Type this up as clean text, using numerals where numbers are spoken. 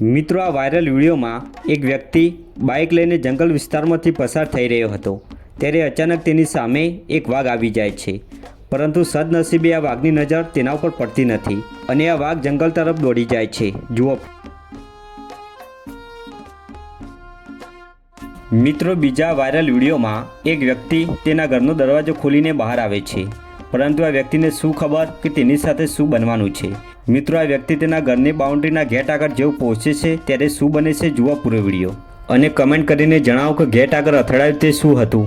મિત્રો, આ વાયરલ વિડીયોમાં એક વ્યક્તિ બાઇક લઈને જંગલ વિસ્તારમાંથી પસાર થઈ રહ્યો હતો ત્યારે અચાનક તેની સામે એક વાઘ આવી જાય છે, પરંતુ સદનસીબે આ વાઘની નજર તેના ઉપર પડતી નથી અને આ વાઘ જંગલ તરફ દોડી જાય છે. જુઓ મિત્રો, બીજા વાયરલ વિડીયોમાં એક વ્યક્તિ તેના ઘરનો દરવાજો ખોલીને બહાર આવે છે, પરંતુ આ વ્યક્તિને શું ખબર કે તેની સાથે શું બનવાનું છે. મિત્રો, આ વ્યક્તિ તેના ઘરની બાઉન્ડ્રીના ગેટ આગળ જેવું પહોંચે છે ત્યારે શું બને છે જુઓ પૂરો વિડીયો અને કમેન્ટ કરીને જણાવો કે ગેટ આગળ અથડાયું તે શું હતું.